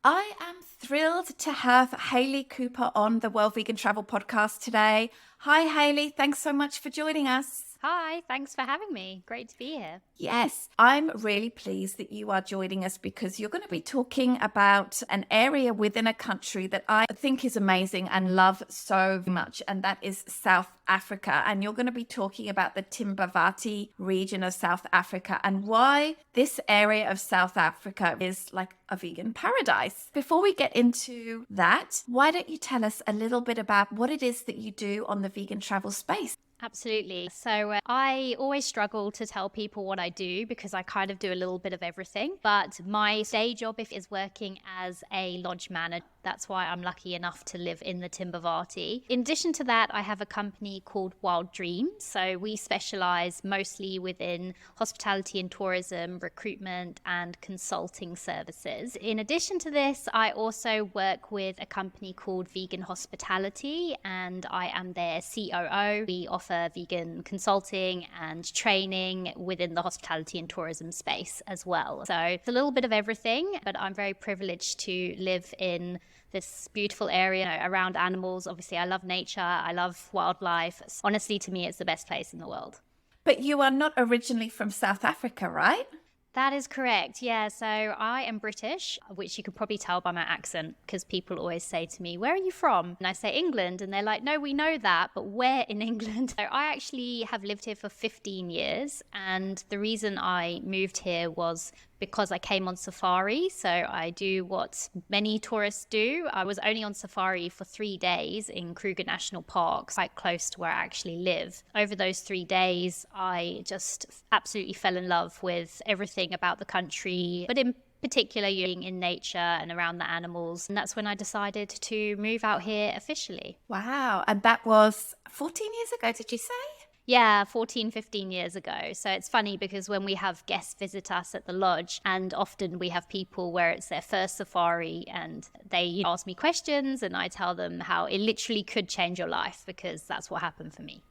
I am thrilled to have Hayley Cooper on the Well Vegan Travel podcast today. Hi, Hayley. Thanks so much for joining us. Hi, thanks for having me. Great to be here. Yes, I'm really pleased that you are joining us because you're going to be talking about an area within a country that I think is amazing and love so much, and that is South Africa. And you're going to be talking about the Timbavati region of South Africa and why this area of South Africa is like a vegan paradise. Before we get into that, why don't you tell us a little bit about what it is that you do on the vegan travel space? Absolutely. So I always struggle to tell people what I do because I kind of do a little bit of everything. But my day job is working as a lodge manager. That's why I'm lucky enough to live in the Timbavati. In addition to that, I have a company called Wild Dreams. So we specialize mostly within hospitality and tourism, recruitment and consulting services. In addition to this, I also work with a company called Vegan Hospitality and I am their COO. We offer vegan consulting and training within the hospitality and tourism space as well. So it's a little bit of everything, but I'm very privileged to live in this beautiful area around animals. Obviously, I love nature. I love wildlife. Honestly, to me, it's the best place in the world. But you are not originally from South Africa, right? That is correct. Yeah. So I am British, which you can probably tell by my accent because people always say to me, "Where are you from?" And I say England. And they're like, "No, we know that, but where in England?" So I actually have lived here for 15 years. And the reason I moved here was because I came on safari. So I do what many tourists do. I was only on safari for 3 days in Kruger National Park, quite close to where I actually live. Over those 3 days, I just absolutely fell in love with everything about the country, but in particular being in nature and around the animals. And that's when I decided to move out here officially. Wow. And that was 14 years ago, did you say? Yeah, 14, 15 years ago. So it's funny because when we have guests visit us at the lodge, and often we have people where it's their first safari and they ask me questions and I tell them how it literally could change your life because that's what happened for me.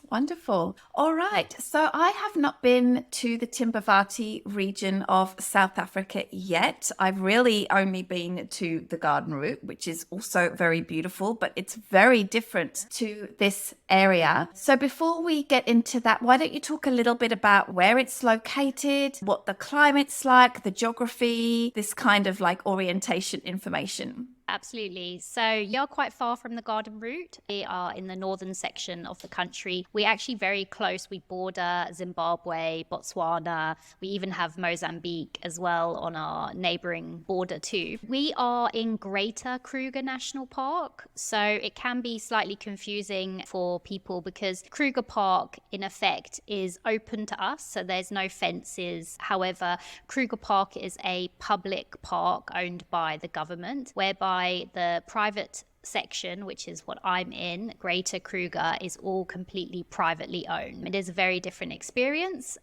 Wonderful. All right. So I have not been to the Timbavati region of South Africa yet. I've really only been to the Garden Route, which is also very beautiful, but it's very different to this area. So before we get into that, why don't you talk a little bit about where it's located, what the climate's like, the geography, this kind of like orientation information? Absolutely. So you're quite far from the Garden Route. We are in the northern section of the country. We're actually very close. We border Zimbabwe, Botswana. We even have Mozambique as well on our neighboring border too. We are in Greater Kruger National Park. So it can be slightly confusing for people because Kruger Park in effect is open to us. So there's no fences. However, Kruger Park is a public park owned by the government, whereby the private section, which is what I'm in, Greater Kruger, is all completely privately owned. It is a very different experience.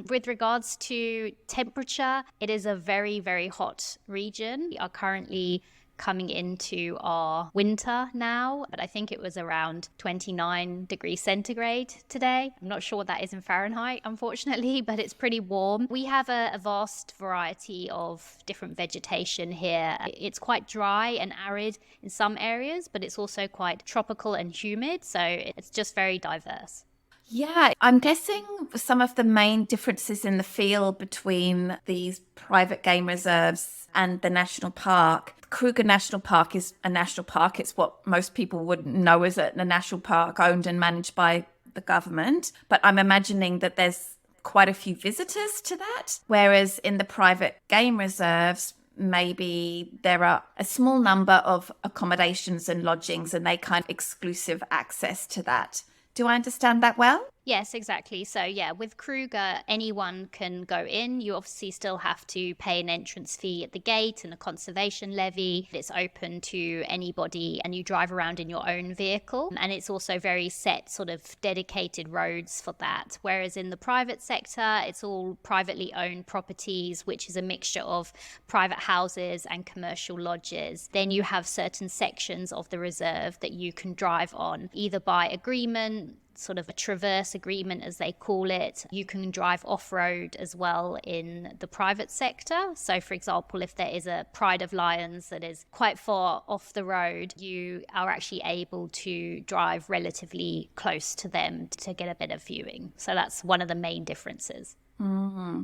With regards to temperature, it is a very, very hot region. We are currently coming into our winter now, but I think it was around 29 degrees centigrade today. I'm not sure what that is in Fahrenheit, unfortunately, but it's pretty warm. We have a vast variety of different vegetation here. It's quite dry and arid in some areas, but it's also quite tropical and humid, so it's just very diverse. Yeah, I'm guessing some of the main differences in the feel between these private game reserves and the national park. Kruger National Park is a national park. It's what most people would know as a national park owned and managed by the government. But I'm imagining that there's quite a few visitors to that. Whereas in the private game reserves, maybe there are a small number of accommodations and lodgings and they kind of exclusive access to that. Do I understand that well? Yes, exactly. So, yeah, with Kruger, anyone can go in. You obviously still have to pay an entrance fee at the gate and a conservation levy. It's open to anybody and you drive around in your own vehicle. And it's also very set, sort of dedicated roads for that. Whereas in the private sector, it's all privately owned properties, which is a mixture of private houses and commercial lodges. Then you have certain sections of the reserve that you can drive on, either by agreement, sort of a traverse agreement, as they call it. You can drive off-road as well in the private sector. So for example, if there is a pride of lions that is quite far off the road, you are actually able to drive relatively close to them to get a bit of viewing. So that's one of the main differences.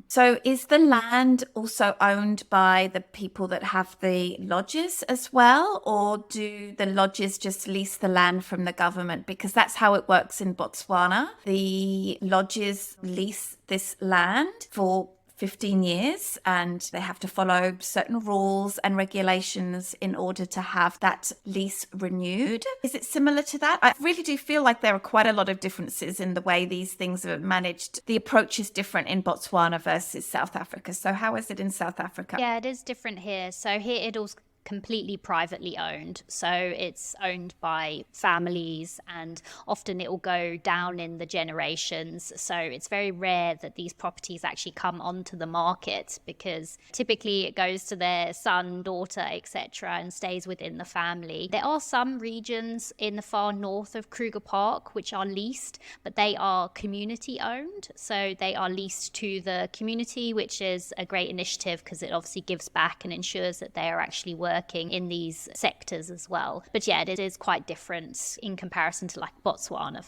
So is the land also owned by the people that have the lodges as well, or do the lodges just lease the land from the government? Because that's how it works in Botswana. The lodges lease this land for 15 years and they have to follow certain rules and regulations in order to have that lease renewed. Is it similar to that? I really do feel like there are quite a lot of differences in the way these things are managed. The approach is different in Botswana versus South Africa. So how is it in South Africa? Yeah, it is different here. So here it all's completely privately owned. So it's owned by families and often it will go down in the generations. So it's very rare that these properties actually come onto the market because typically it goes to their son, daughter, etc. and stays within the family. There are some regions in the far north of Kruger Park which are leased, but they are community owned. So they are leased to the community, which is a great initiative because it obviously gives back and ensures that they are actually working in these sectors as well. But yeah, it is quite different in comparison to like Botswana.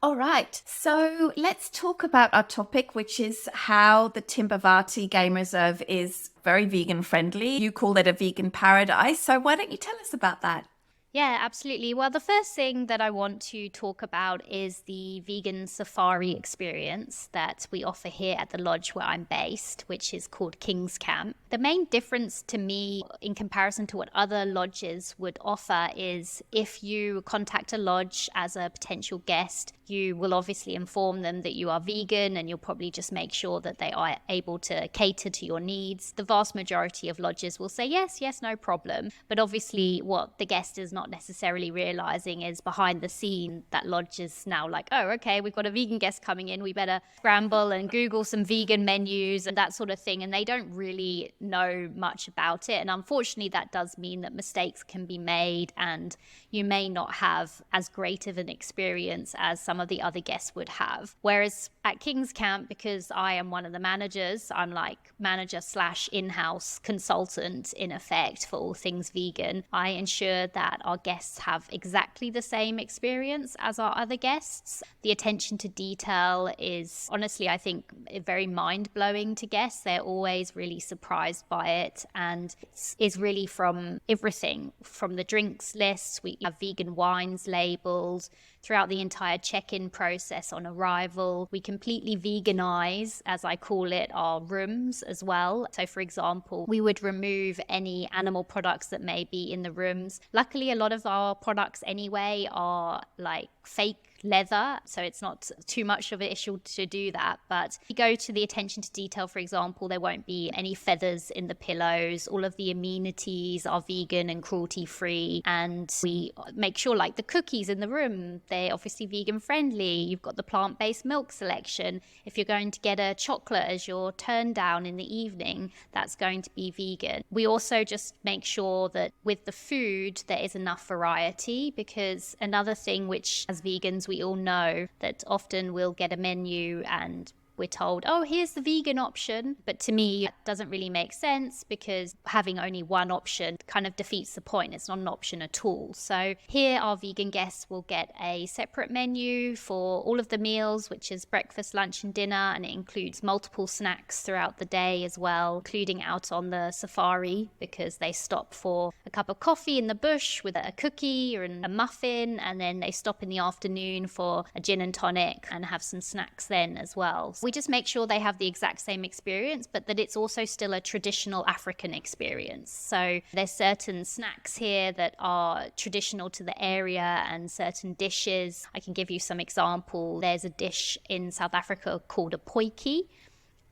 All right, so let's talk about our topic, which is how the Timbavati Game Reserve is very vegan friendly. You call it a vegan paradise. So why don't you tell us about that? Yeah, absolutely. Well, the first thing that I want to talk about is the vegan safari experience that we offer here at the lodge where I'm based, which is called King's Camp. The main difference to me in comparison to what other lodges would offer is if you contact a lodge as a potential guest, you will obviously inform them that you are vegan and you'll probably just make sure that they are able to cater to your needs. The vast majority of lodges will say yes, no problem. But obviously what the guest is not necessarily realizing is behind the scene that lodge is now like, oh, okay, we've got a vegan guest coming in. We better scramble and Google some vegan menus and that sort of thing. And they don't really know much about it. And unfortunately, that does mean that mistakes can be made and you may not have as great of an experience as some of the other guests would have. Whereas at King's Camp, because I am one of the managers, I'm like manager / in-house consultant in effect for all things vegan, I ensure that our guests have exactly the same experience as our other guests. The attention to detail is honestly, I think, very mind-blowing to guests. They're always really surprised by it, and it's really from everything from the drinks list. We have vegan wines labeled throughout the entire check-in process on arrival. We completely veganize, as I call it, our rooms as well. So for example, we would remove any animal products that may be in the rooms. Luckily, a lot of our products anyway are like fake leather, so it's not too much of an issue to do that. But if you go to the attention to detail, for example, there won't be any feathers in the pillows. All of the amenities are vegan and cruelty free, and we make sure like the cookies in the room, they're obviously vegan friendly. You've got the plant-based milk selection. If you're going to get a chocolate as your turn down in the evening, that's going to be vegan. We also just make sure that with the food there is enough variety, because another thing which as vegans we all know that often we'll get a menu and we're told, oh, here's the vegan option. But to me, it doesn't really make sense because having only one option kind of defeats the point. It's not an option at all. So here our vegan guests will get a separate menu for all of the meals, which is breakfast, lunch and dinner. And it includes multiple snacks throughout the day as well, including out on the safari because they stop for a cup of coffee in the bush with a cookie or a muffin. And then they stop in the afternoon for a gin and tonic and have some snacks then as well. We just make sure they have the exact same experience, but that it's also still a traditional African experience. So there's certain snacks here that are traditional to the area and certain dishes. I can give you some example. There's a dish in South Africa called a potjie.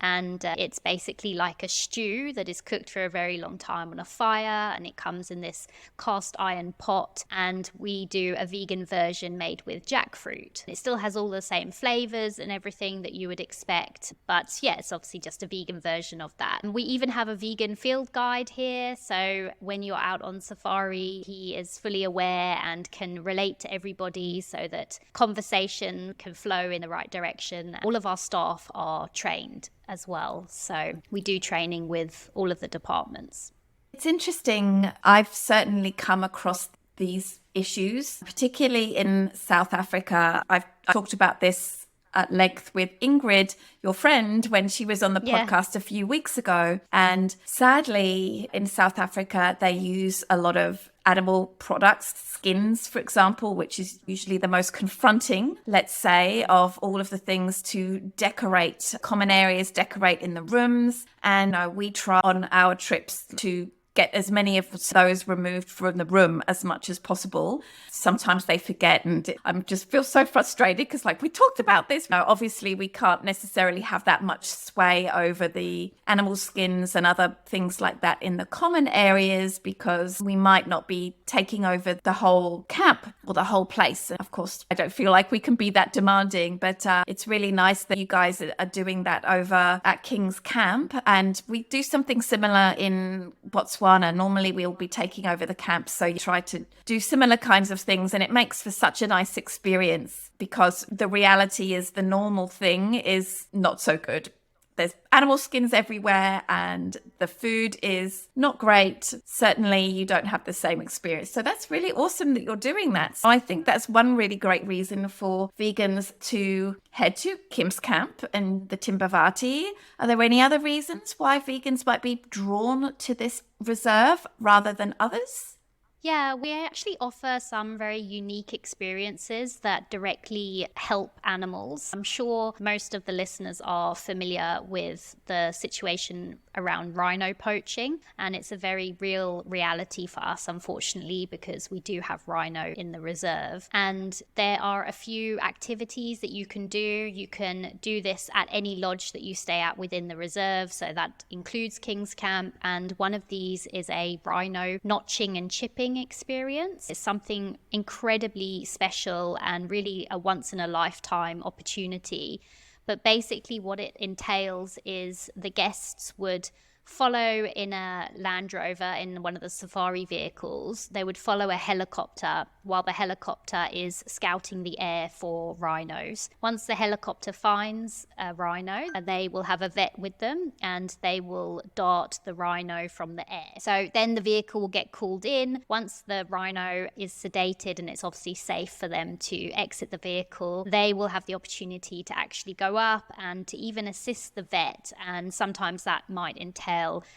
And it's basically like a stew that is cooked for a very long time on a fire, and it comes in this cast iron pot. And we do a vegan version made with jackfruit. It still has all the same flavors and everything that you would expect, but yeah, it's obviously just a vegan version of that. And we even have a vegan field guide here, so when you're out on safari, he is fully aware and can relate to everybody so that conversation can flow in the right direction. All of our staff are trained as well, so we do training with all of the departments. It's interesting. I've certainly come across these issues, particularly in South Africa. I've talked about this at length with Ingrid, your friend, when she was on the podcast a few weeks ago. And sadly, in South Africa, they use a lot of animal products, skins, for example, which is usually the most confronting, let's say, of all of the things to decorate common areas, decorate in the rooms. And we try on our trips to get as many of those removed from the room as much as possible. Sometimes they forget, and I just feel so frustrated because, like, we talked about this. Now, obviously, we can't necessarily have that much sway over the animal skins and other things like that in the common areas because we might not be taking over the whole camp or the whole place. And of course, I don't feel like we can be that demanding, but it's really nice that you guys are doing that over at King's Camp. And we do something similar in Botswana. Normally we'll be taking over the camp, so you try to do similar kinds of things, and it makes for such a nice experience because the reality is the normal thing is not so good. There's animal skins everywhere and the food is not great. Certainly you don't have the same experience. So that's really awesome that you're doing that. So I think that's one really great reason for vegans to head to Kim's Camp and the Timbavati. Are there any other reasons why vegans might be drawn to this reserve rather than others? Yeah, we actually offer some very unique experiences that directly help animals. I'm sure most of the listeners are familiar with the situation around rhino poaching, and it's a very real reality for us, unfortunately, because we do have rhino in the reserve. And there are a few activities that you can do. You can do this at any lodge that you stay at within the reserve, so that includes King's Camp, and one of these is a rhino notching and chipping experience. It's something incredibly special and really a once in a lifetime opportunity. But basically what it entails is the guests would follow in a Land Rover in one of the safari vehicles. They would follow a helicopter while the helicopter is scouting the air for rhinos. Once the helicopter finds a rhino, they will have a vet with them and they will dart the rhino from the air. So then the vehicle will get called in. Once the rhino is sedated and it's obviously safe for them to exit the vehicle, they will have the opportunity to actually go up and to even assist the vet. And sometimes that might entail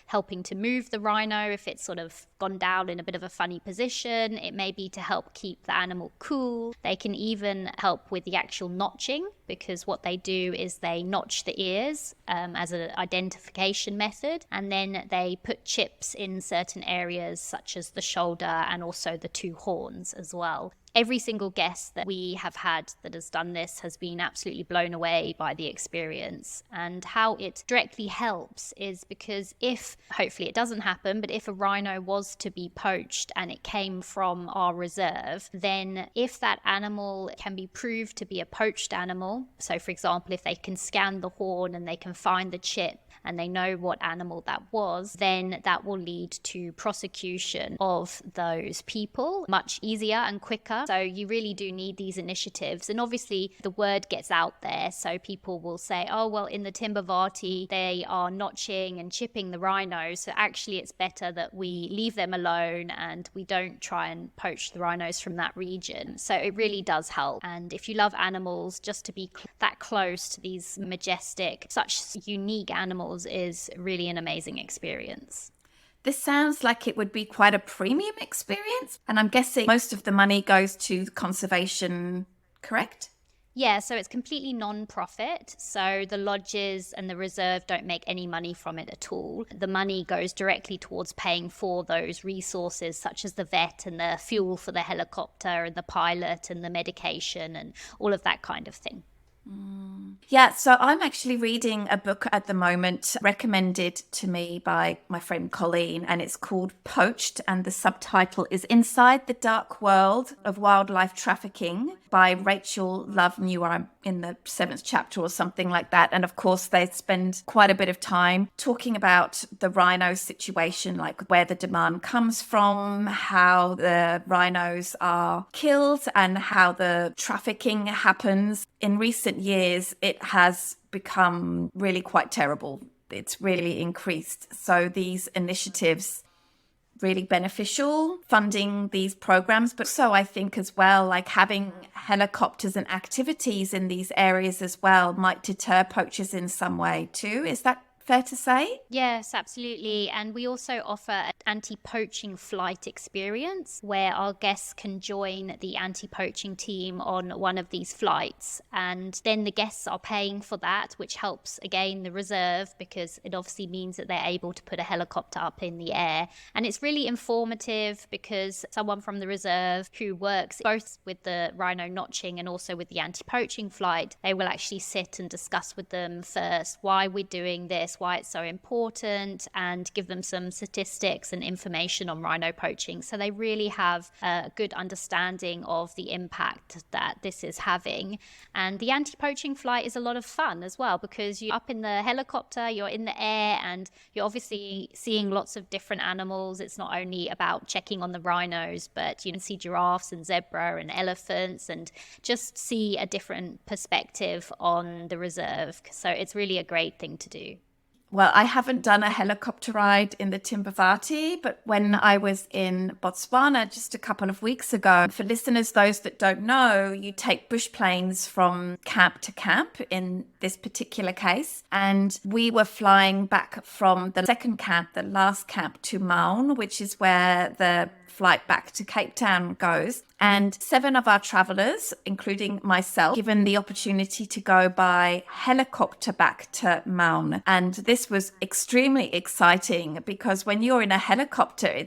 helping to move the rhino if it's sort of gone down in a bit of a funny position. It may be to help keep the animal cool. They can even help with the actual notching, because what they do is they notch the ears as an identification method, and then they put chips in certain areas such as the shoulder and also the two horns as well. Every single guest that we have had that has done this has been absolutely blown away by the experience. And how it directly helps is because if, hopefully it doesn't happen, but if a rhino was to be poached and it came from our reserve, then if that animal can be proved to be a poached animal, so for example, if they can scan the horn and they can find the chip and they know what animal that was, then that will lead to prosecution of those people much easier and quicker. So you really do need these initiatives. And obviously the word gets out there. So people will say, oh, well, in the Timbavati, they are notching and chipping the rhinos. So actually it's better that we leave them alone and we don't try and poach the rhinos from that region. So it really does help. And if you love animals, just to be that close to these majestic, such unique animals is really an amazing experience. This sounds like it would be quite a premium experience. And I'm guessing most of the money goes to conservation, correct? Yeah, so it's completely non-profit. So the lodges and the reserve don't make any money from it at all. The money goes directly towards paying for those resources, such as the vet and the fuel for the helicopter and the pilot and the medication and all of that kind of thing. Yeah, so I'm actually reading a book at the moment recommended to me by my friend Colleen, and it's called Poached, and the subtitle is Inside the Dark World of Wildlife Trafficking by Rachel Love New. I'm in the 7th chapter or something like that. And of course, they spend quite a bit of time talking about the rhino situation, like where the demand comes from, how the rhinos are killed, and how the trafficking happens. In recent years, it has become really quite terrible. It's really increased. So these initiatives really beneficial funding these programs, but so I think as well, like having helicopters and activities in these areas as well might deter poachers in some way too. Is that fair to say? Yes, absolutely. And we also offer an anti-poaching flight experience where our guests can join the anti-poaching team on one of these flights. And then the guests are paying for that, which helps again the reserve because it obviously means that they're able to put a helicopter up in the air. And it's really informative because someone from the reserve who works both with the rhino notching and also with the anti-poaching flight, they will actually sit and discuss with them first why we're doing this, why it's so important, and give them some statistics and information on rhino poaching. So they really have a good understanding of the impact that this is having. And the anti-poaching flight is a lot of fun as well because you're up in the helicopter, you're in the air, and you're obviously seeing lots of different animals. It's not only about checking on the rhinos, but you can see giraffes and zebra and elephants and just see a different perspective on the reserve. So it's really a great thing to do. Well, I haven't done a helicopter ride in the Timbavati, but when I was in Botswana just a couple of weeks ago, for listeners, those that don't know, you take bush planes from camp to camp in this particular case. And we were flying back from the second camp, the last camp, to Maun, which is where the flight back to Cape Town goes. And 7 of our travelers, including myself, given the opportunity to go by helicopter back to Maun. And this was extremely exciting because when you're in a helicopter,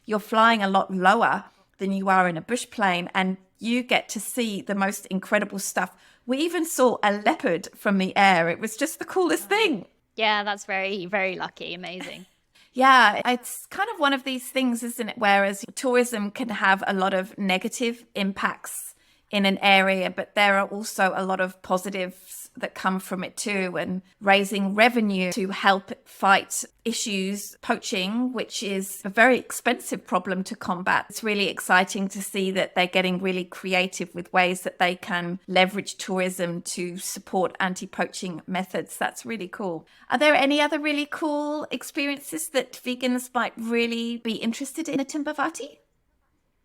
you're flying a lot lower than you are in a bush plane, and you get to see the most incredible stuff. We even saw a leopard from the air. It was just the coolest thing. Yeah, that's very, very lucky. Amazing. Yeah, it's kind of one of these things, isn't it? Whereas tourism can have a lot of negative impacts in an area, but there are also a lot of positives that come from it too, and raising revenue to help fight issues, poaching, which is a very expensive problem to combat. It's really exciting to see that they're getting really creative with ways that they can leverage tourism to support anti-poaching methods. That's really cool. Are there any other really cool experiences that vegans might really be interested in at Timbavati?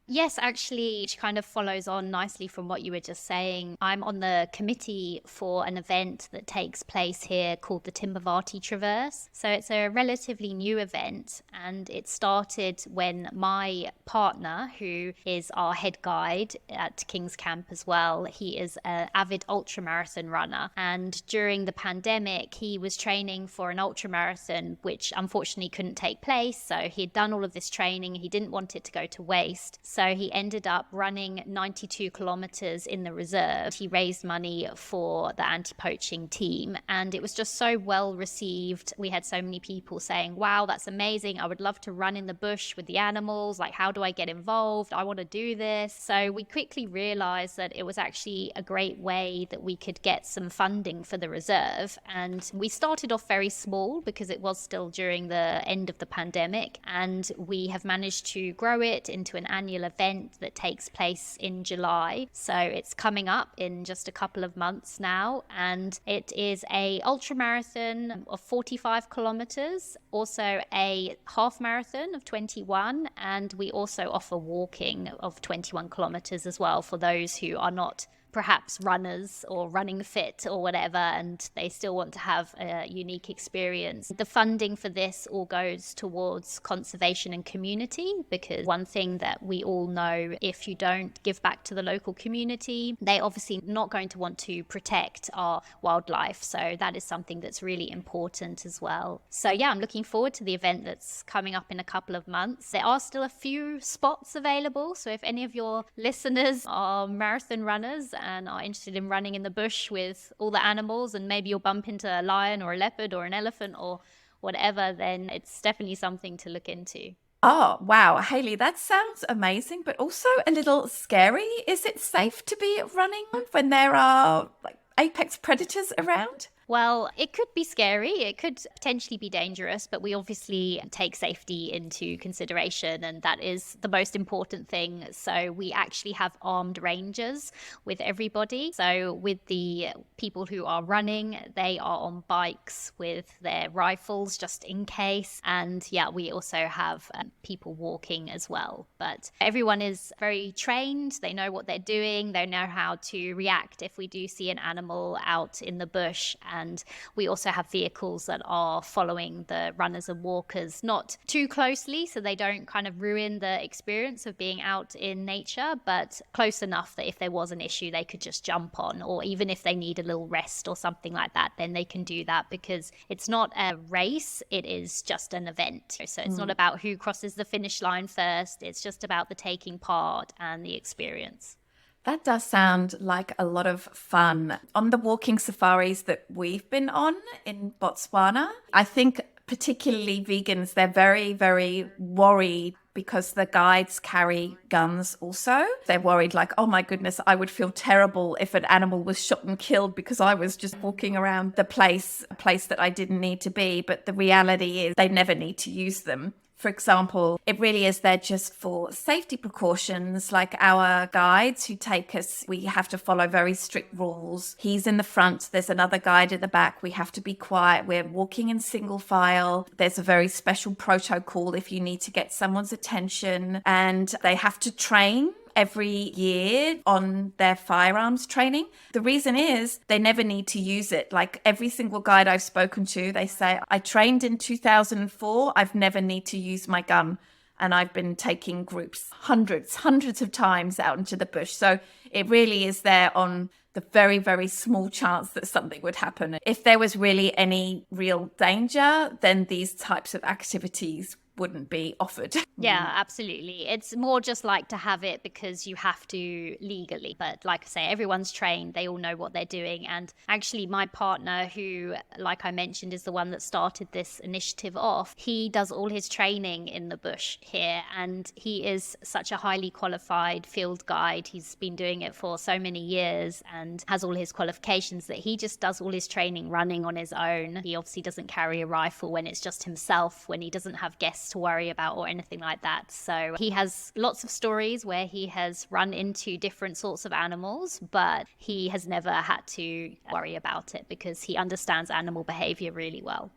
Yes, actually, which kind of follows on nicely from what you were just saying. I'm on the committee for an event that takes place here called the Timbavati Traverse. So it's a relatively new event, and it started when my partner, who is our head guide at King's Camp as well, he is an avid ultramarathon runner. And during the pandemic, he was training for an ultramarathon, which unfortunately couldn't take place. So he had done all of this training. He didn't want it to go to waste. So he ended up running 92 kilometers in the reserve. He raised money for the anti-poaching team, and it was just so well received. We had so many people saying, wow, that's amazing. I would love to run in the bush with the animals. Like, how do I get involved? I want to do this. So we quickly realized that it was actually a great way that we could get some funding for the reserve. And we started off very small because it was still during the end of the pandemic. And we have managed to grow it into an annual event that takes place in July. So it's coming up in just a couple of months now, and it is a ultra marathon of 45 kilometers, also a half marathon of 21, and we also offer walking of 21 kilometers as well for those who are not perhaps runners or running fit or whatever, and they still want to have a unique experience. The funding for this all goes towards conservation and community, because one thing that we all know, if you don't give back to the local community, they obviously not going to want to protect our wildlife. So that is something that's really important as well. So yeah, I'm looking forward to the event that's coming up in a couple of months. There are still a few spots available, so if any of your listeners are marathon runners and are interested in running in the bush with all the animals, and maybe you'll bump into a lion or a leopard or an elephant or whatever, then it's definitely something to look into. Oh, wow. Hayley, that sounds amazing, but also a little scary. Is it safe to be running when there are like apex predators around? Well, it could be scary. It could potentially be dangerous, but we obviously take safety into consideration, and that is the most important thing. So we actually have armed rangers with everybody. So with the people who are running, they are on bikes with their rifles just in case. And yeah, we also have people walking as well. But everyone is very trained. They know what they're doing. They know how to react if we do see an animal out in the bush. And we also have vehicles that are following the runners and walkers, not too closely so they don't kind of ruin the experience of being out in nature, but close enough that if there was an issue, they could just jump on, or even if they need a little rest or something like that, then they can do that, because it's not a race, it is just an event. So it's not about who crosses the finish line first, it's just about the taking part and the experience. That does sound like a lot of fun. On the walking safaris that we've been on in Botswana, I think particularly vegans, they're very, very worried because the guides carry guns also. They're worried like, oh my goodness, I would feel terrible if an animal was shot and killed because I was just walking around the place, a place that I didn't need to be. But the reality is they never need to use them. For example, it really is there just for safety precautions, like our guides who take us, we have to follow very strict rules. He's in the front, there's another guide at the back, we have to be quiet, we're walking in single file. There's a very special protocol if you need to get someone's attention, and they have to train every year on their firearms training. The reason is they never need to use it. Like every single guide I've spoken to, they say, I trained in 2004, I've never need to use my gun. And I've been taking groups hundreds of times out into the bush. So it really is there on the very, very small chance that something would happen. If there was really any real danger, then these types of activities wouldn't be offered. Yeah, absolutely. It's more just like to have it because you have to legally. But like I say, everyone's trained. They all know what they're doing. And actually, my partner, who, like I mentioned, is the one that started this initiative off, he does all his training in the bush here. And he is such a highly qualified field guide. He's been doing it for so many years and has all his qualifications that he just does all his training running on his own. He obviously doesn't carry a rifle when it's just himself, when he doesn't have guests to worry about or anything like that. So he has lots of stories where he has run into different sorts of animals, but he has never had to worry about it because he understands animal behavior really well.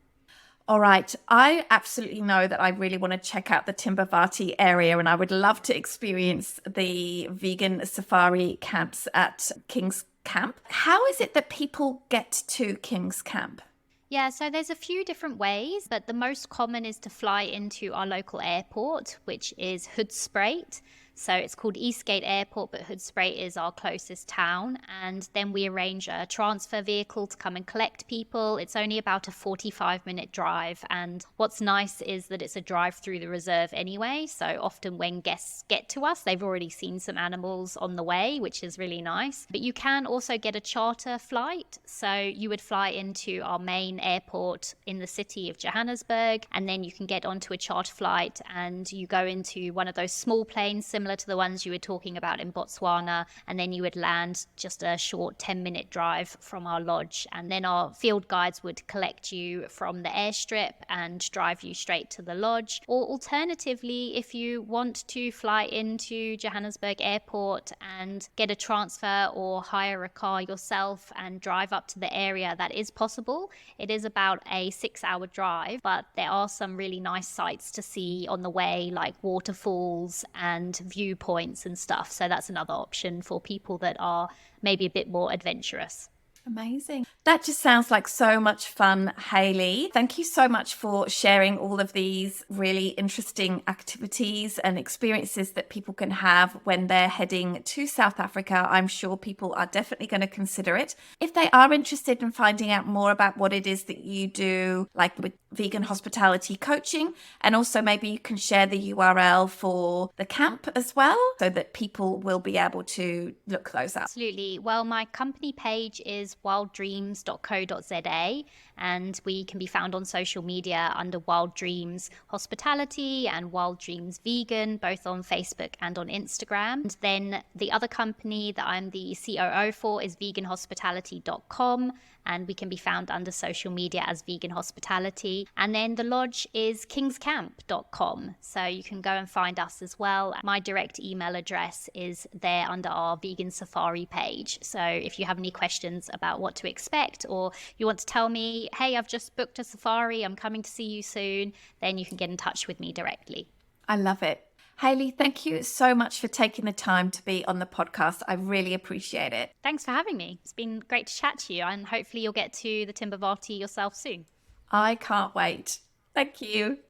All right. I absolutely know that I really want to check out the Timbavati area, and I would love to experience the vegan safari camps at King's Camp. How is it that people get to King's Camp? Yeah, so there's a few different ways, but the most common is to fly into our local airport, which is Hoedspruit. So it's called Eastgate Airport, but Hoedspruit is our closest town. And then we arrange a transfer vehicle to come and collect people. It's only about a 45-minute drive. And what's nice is that it's a drive through the reserve anyway. So often when guests get to us, they've already seen some animals on the way, which is really nice. But you can also get a charter flight. So you would fly into our main airport in the city of Johannesburg, and then you can get onto a charter flight and you go into one of those small planes similar to the ones you were talking about in Botswana, and then you would land just a short 10-minute drive from our lodge, and then our field guides would collect you from the airstrip and drive you straight to the lodge. Or alternatively, if you want to fly into Johannesburg Airport and get a transfer or hire a car yourself and drive up to the area, that is possible. It is about a 6-hour drive, but there are some really nice sights to see on the way, like waterfalls and viewpoints and stuff. So that's another option for people that are maybe a bit more adventurous. Amazing. That just sounds like so much fun, Hayley. Thank you so much for sharing all of these really interesting activities and experiences that people can have when they're heading to South Africa. I'm sure people are definitely going to consider it. If they are interested in finding out more about what it is that you do, like with vegan hospitality coaching, and also maybe you can share the URL for the camp as well so that people will be able to look those up. Absolutely. Well, my company page is wilddreams.co.za, and we can be found on social media under Wild Dreams Hospitality and Wild Dreams Vegan, both on Facebook and on Instagram. And then the other company that I'm the COO for is veganhospitality.com, and we can be found under social media as Vegan Hospitality. And then the lodge is kingscamp.com, so you can go and find us as well. My direct email address is there under our Vegan Safari page. So if you have any questions about what to expect, or you want to tell me, hey, I've just booked a safari, I'm coming to see you soon, then you can get in touch with me directly. I love it. Hayley, thank you so much for taking the time to be on the podcast. I really appreciate it. Thanks for having me. It's been great to chat to you, and hopefully you'll get to the Timbavati yourself soon. I can't wait. Thank you.